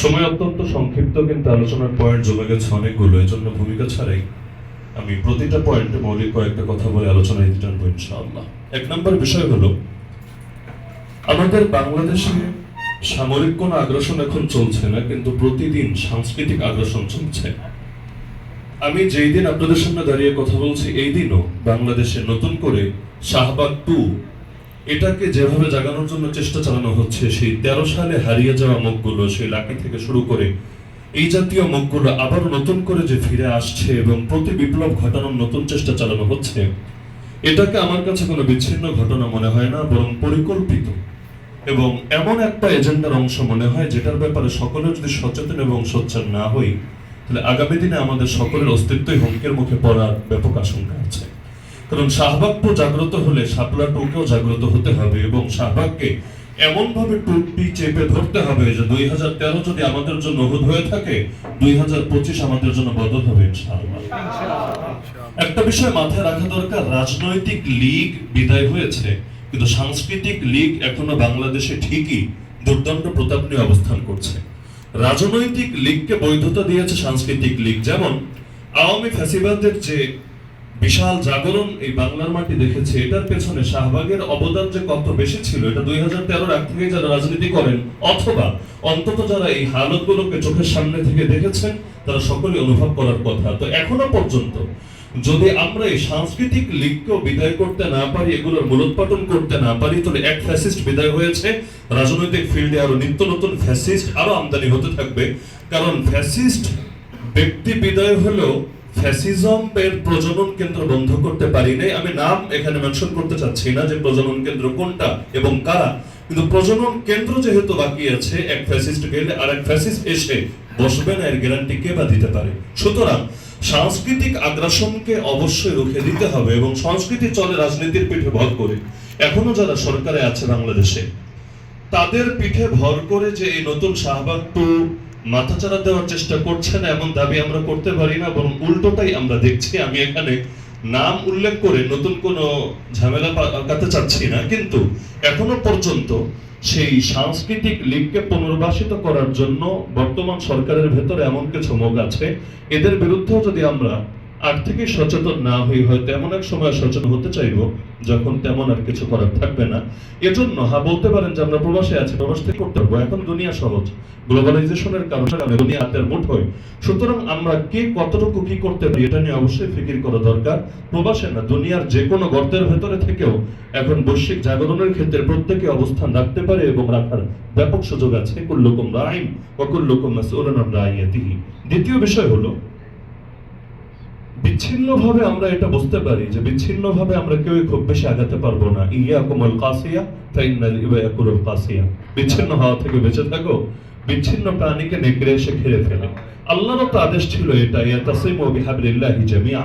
সময় অত্যন্ত সংক্ষিপ্ত, কিন্তু আলোচনার পয়েন্ট জমে গেছে অনেকগুলো। এই জন্য ভূমিকা ছাড়াই আমি প্রতিটা পয়েন্টে মৌলিক কয়েকটা কথা বলে আলোচনায় দিতে টানবো ইনশাআল্লাহ। এক নম্বর বিষয় হলো, আমাদের বাংলাদেশে সামরিক কোনো আগ্রাসন এখন চলছে না, কিন্তু প্রতিদিন সাংস্কৃতিক আগ্রাসন চলছে। আমি যেই দিন আপনাদের সামনে দাঁড়িয়ে কথা বলছি, এই দিনও বাংলাদেশে নতুন করে শাহবাগ 2 এটাকে যেভাবে জাগানোর জন্য চেষ্টা চালানো হচ্ছে, সেই 13 সালে হারিয়ে যাওয়া মুখগুলো, সেই লাকি থেকে শুরু করে এই জাতীয় মুখগুলো আবার নতুন করে যে ফিরে আসছে এবং প্রতি বিপ্লব ঘটানোর নতুন চেষ্টা চালানো হচ্ছে, এটাকে আমার কাছে কোনো বিচ্ছিন্ন ঘটনা মনে হয় না, বরং পরিকল্পিত এবং এমন একটা এজেন্ডার অংশ মনে হয়, যেটার ব্যাপারে সকলে যদি সচেতন এবং সোচ্চার না হই, তাহলে আগামী দিনে আমাদের সকলের অস্তিত্বই হুমকির মুখে পড়ার ব্যাপক আশঙ্কা আছে। কারণ শাহবাগ 2 জাগ্রত হলে শাপলা 2কেও জাগ্রত হতে হবে এবং শাহবাগকে এমন ভাবে টুপি চেপে ধরতে হবে যে 2013 যদি আমাদের জন্য উহুদ হয়ে থাকে, 2025 আমাদের জন্য বদল হবে ইনশাআল্লাহ। একটা বিষয় মাথায় রাখা দরকার, রাজনৈতিক লীগ বিদায় হয়েছে, কিন্তু সাংস্কৃতিক লীগ এখনো বাংলাদেশে ঠিকই দুর্দণ্ড প্রতাপ নিয়ে অবস্থান করছে। রাজনৈতিক লীগকে বৈধতা দিয়েছে সাংস্কৃতিক লীগ। যেমন আওয়ামী ফ্যাসিবাদের যে বিশাল জাগরণ এই বাংলার মাটি দেখেছে, এটার পেছনে শাহবাগের অবদান যে কত বেশি ছিল, এটা 2013 আগ থেকে যারা রাজনীতি করেন অথবা অন্তত যারা এই হালতগুলোকে চোখের সামনে থেকে দেখেছেন, তারা সকলে অনুভব করার কথা। তো এখনো পর্যন্ত যদি আমরা এই সাংস্কৃতিক লীগকেও বিদায় করতে না পারি, এগুলোর মূলোৎপাটন করতে না পারি, তাহলে এক ফ্যাসিস্ট বিদায় হয়েছে, রাজনৈতিক ফিল্ডে আরো নিত্য নতুন ফ্যাসিস্ট আরো আমদানি হতে থাকবে। কারণ ফ্যাসিস্ট ব্যক্তি বিদায় হলেও ফ্যাসিজম এর প্রজনন কেন্দ্র বন্ধ করতে পারি নাই। আমি নাম এখানে মেনশন করতে চাচ্ছি না যে প্রজনন কেন্দ্র কোনটা এবং কারা, কিন্তু প্রজনন কেন্দ্র যেহেতু বাকি আছে, এক ফ্যাসিস্ট গেলে আর এক ফ্যাসিস্ট এসে বসবে না, এর গ্যারান্টি কে বা দিতে পারে? সুতরাং সাংস্কৃতিক আগ্রাসনকে অবশ্যই রুখে দিতে হবে এবং সংস্কৃতি চলে রাজনীতির পিঠে ভর করে। এখনো যারা সরকারে আছে বাংলাদেশে, তাদের পিঠে ভর করে যে এই নতুন শাহবাগ 2 মাথাচাড়া দেওয়ার চেষ্টা করছে না, এমন দাবি আমরা করতে পারি না, বরং উল্টোটাই আমরা দেখছি। আমি এখানে নাম উল্লেখ করে নতুন কোনো ঝামেলা পাকাতে চাচ্ছি না, কিন্তু এখনো পর্যন্ত সেই সাংস্কৃতিক লীগকে পুনর্বাসিত করার জন্য বর্তমান সরকারের ভেতরে এমন কিছু মুখ আছে, এদের বিরুদ্ধেও যদি আমরা আগ থেকে সচেতন না হই, হয়তো এমন এক সময় সচেতন হতে চাইবো যখন তেমন আর কিছু করার থাকবে না। এজন্য বলতে পারেন যে আমরা প্রবাসে আছি, প্রবাস থেকে করতে পারবো। এখন দুনিয়া সহজ, গ্লোবালাইজেশনের কারণে দুনিয়া হাতের মুঠোয়। সুতরাং আমরা কে কতটুকু কি করতে পারি, এটা নিয়ে অবশ্যই ফিকির করা দরকার। প্রবাসে না, দুনিয়ার যে কোনো গর্তের ভেতরে থেকেও এখন বৈশ্বিক জাগরণের ক্ষেত্রে প্রত্যেকে অবস্থান রাখতে পারে এবং রাখার ব্যাপক সুযোগ আছে। কুল্লুকুম রাঈন ওয়া কুল্লুকুম মাসউলুন আন রাইয়াতিহি। দ্বিতীয় বিষয় হলো, বিচ্ছিন্নভাবে আমরা এটা বুঝতে পারি যে বিচ্ছিন্নভাবে আমরা কেউ খুব বেশি আগাতে পারবো না। ইয়াকুমুল কাসিয়া ফাইনাল ইয়াকুলুল কাসিয়া। বিচ্ছিন্ন হওয়া থেকে বেঁচে থাকো, বিচ্ছিন্ন প্রাণীকে নেকড়ে এসে খেয়ে ফেলে। আল্লাহর তো আদেশ ছিল এটা, ইয়াতাসিমু বিহাবলিল্লাহি জামিআ,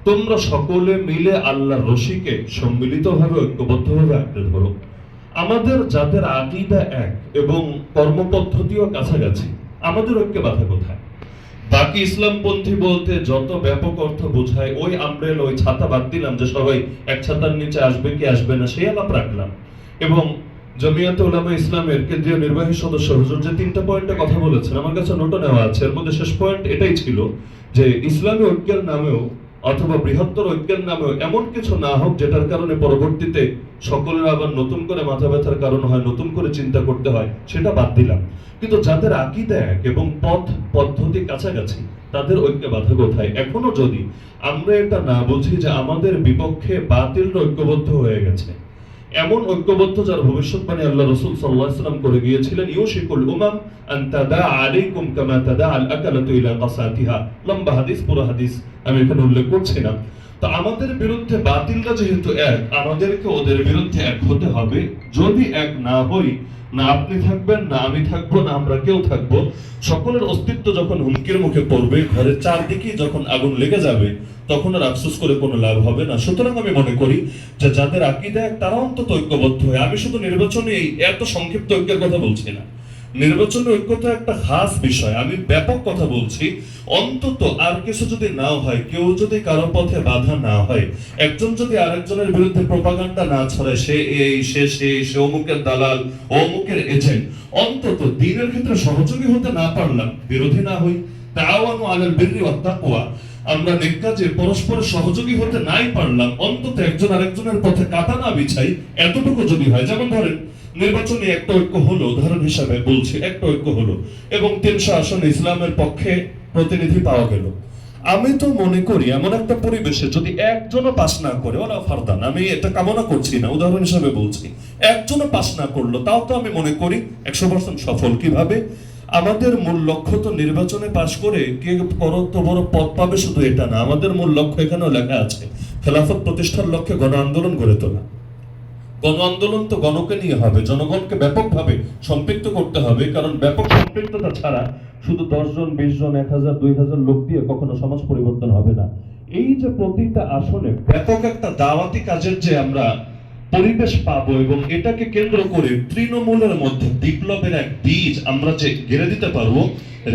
তোমরা সকলে মিলে আল্লাহর রশিকে সম্মিলিতভাবে ঐক্যবদ্ধভাবে আঁকড়ে ধরো। আমাদের যাদের আকীদা এক এবং কর্মপদ্ধতিও কাছাকাছি, আমাদের ঐক্যে বাধা কোথায়? বাকি ইসলামপন্থী বলতে যত ব্যাপক অর্থ বোঝায়, ওই আমব্রেলা, ওই ছাতা বাদ দিলাম, যে সবাই এক ছাতার নিচে আসবে কি আসবে না সেই আলাপ রাখলাম। এবং জমিয়াতে উলামা ইসলামের কেন্দ্রীয় নির্বাহী সদস্য হুজুর যে 3টা পয়েন্টে কথা বলেছেন, আমার কাছে নোটও নেওয়া আছে। এর মধ্যে শেষ পয়েন্ট এটাই ছিল যে ইসলামী ঐক্যের নামেও অথবা বৃহত্তর ঐক্যের নামেও এমন কিছু না হোক যেটার কারণে পরবর্তীতে সকলের আবার নতুন করে মাথা ব্যথার কারণ হয়, নতুন করে চিন্তা করতে হয়, সেটা বাদ দিলাম। কিন্তু যাদের আকীদা এক এবং পথ পদ্ধতি কাছাকাছি, তাদের ঐক্যে বাধা কোথায়? এখনো যদি আমরা এটা না বুঝি যে আমাদের বিপক্ষে বাতিল ঐক্যবদ্ধ হয়ে গেছে, এমন ঐক্যবদ্ধ যার ভবিষ্যৎবাণী আল্লাহ রাসূল সাল্লাল্লাহু আলাইহি ওয়াসাল্লাম করে গিয়েছিলেন, ইউশিকুল উমাম আন তাদা আলাইকুম কামা তাদা আল আকালাতু ইলা কাসাতিহা। লম্বা হাদিস, পুরো হাদিস আমি এখানে উল্লেখ করছি না। তো আমাদের বিরুদ্ধে বাতিলরা যেহেতু এক, আমাদেরকে ওদের বিরুদ্ধে এক হতে হবে। যদি এক না হই, না আপনি থাকবেন, না আমি থাকবো, না আমরা কেউ থাকবো, সকলের অস্তিত্ব যখন হুমকির মুখে পড়বে, ঘরের চারদিকে যখন আগুন লেগে যাবে, তখন আর আফসোস করে কোনো লাভ হবে না। সুতরাং আমি মনে করি যে যাদের আকীদা এক, তারা অন্তত ঐক্যবদ্ধ হয়। আমি শুধু নির্বাচনে এই এত সংক্ষিপ্ত ঐক্যের কথা বলছি না, নির্বাচনের ঐক্যতা একটা খাস বিষয়, আমি ব্যাপক কথা বলছি। অন্তত আর কিছু যদি নাও হয়, কেউ যদি কারো পথে বাধা না হয়, একজন যদি আরেকজনের বিরুদ্ধে প্রোপাগান্ডা না ছড়ায়, সে এই সে অমুকের দালাল, অমুকের এজেন্ট, অন্তত দিনের ক্ষেত্রে সহযোগী হতে না পারলাম, বিরোধী না হই, তাআওয়ানু আলাল বিররি ওয়াত তাকওয়া, আমরা নেক কাজে পরস্পরের সহযোগী হতে নাই পারলাম, অন্তত একজন আরেকজনের পথে কাঁটা না বিছাই, এতটুকু যদি হয়। যেমন ধরেন নির্বাচনে একটা ঐক্য হলো, উদাহরণ হিসাবে বলছি, একটা ঐক্য হলো এবং 300 আসনে ইসলামের পক্ষে প্রতিনিধি পাওয়া গেল। আমি তো মনে করি এমন একটা পরিবেশে যদি একজনও পাস না করে, ওরা ফারদান, আমি এটা কামনা করছি না, উদাহরণ হিসাবে বলছি, একজনও পাস না করলো, তাও তো আমি মনে করি 100% সফল। কিভাবে? আমাদের মূল লক্ষ্য তো নির্বাচনে পাশ করে কে কত বড় পদ পাবে শুধু এটা না, আমাদের মূল লক্ষ্য এখানেও লেখা আছে, খেলাফত প্রতিষ্ঠার লক্ষ্যে গণ আন্দোলন গড়ে তোলা। গণ আন্দোলন তো গণকে নিয়ে হবে, জনগণকে ব্যাপকভাবে সম্পৃক্ত করতে হবে, কারণ ব্যাপক সম্পৃক্ততা ছাড়া শুধু 10 জন 20 জন 1000 2000 লোক দিয়ে কখনো সমাজ পরিবর্তন হবে না। এই যে প্রতিটা আসনে ব্যাপক একটা দাওয়াতি কাজের যে আমরা পরিবেশ পাবো এবং এটাকে কেন্দ্র করে তৃণমূলের মধ্যে বিপ্লবের এক বীজ আমরা যে গেড়ে দিতে পারবো,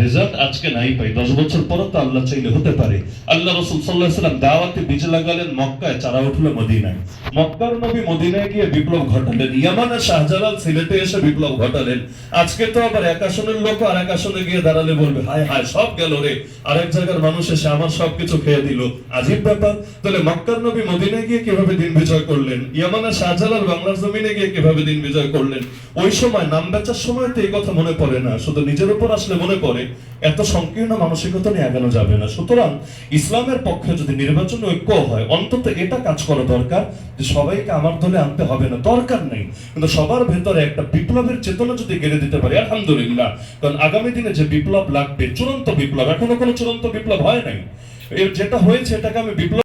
রেজাল্ট আজকে নাই পাই, 10 বছর পরও তো আল্লাহ চাইলে হতে পারে। আল্লাহ রাসূল সাল্লাল্লাহু আলাইহি ওয়াসাল্লাম দাওয়াতে বীজ লাগালেন মক্কায়, চারা উঠলো মদিনায়। মক্কার নবী মদিনায় গিয়ে বিপ্লব ঘটালেন, ইয়ামানের শাহজালাল সিলেটে এসে বিপ্লব ঘটালেন। আজকে তো আবার এক আসনের লোক আর এক আসনে গিয়ে দাঁড়ালে বলবে হায় হায় সব গেল রে, আরেক জায়গার মানুষ এসে আমার সবকিছু খেয়ে দিল, আজীব ব্যাপার। তাহলে মক্কার নবী মদিনায় গিয়ে কিভাবে দিন বিজয় করলেন, ইয়ামানের শাহজালাল বাংলার জমিনে গিয়ে কিভাবে দিন বিজয় করলেন? ওই সময় নাম বেচার সময় তো এই কথা মনে পড়ে না, শুধু নিজের উপর আসলে মনে পড়ে। এত সংকীর্ণ মানসিকতা নিয়ে আগানো যাবে না। সুতরাং ইসলামের পক্ষে যদি নির্বাচন ঐক্য হয়, অন্তত এটা কাজ করা দরকার যে সবাইকে আমার দলে আনতে হবে না, দরকার নেই, কিন্তু সবার ভেতরে একটা বিপ্লবের চেতনা যদি গেড়ে দিতে পারি, আলহামদুলিল্লাহ। কারণ আগামী দিনে যে বিপ্লব লাগবে, চূড়ান্ত বিপ্লব, এখনো কোনো চূড়ান্ত বিপ্লব হয় নাই, এর যেটা হয়েছে এটাকে আমি বিপ্লব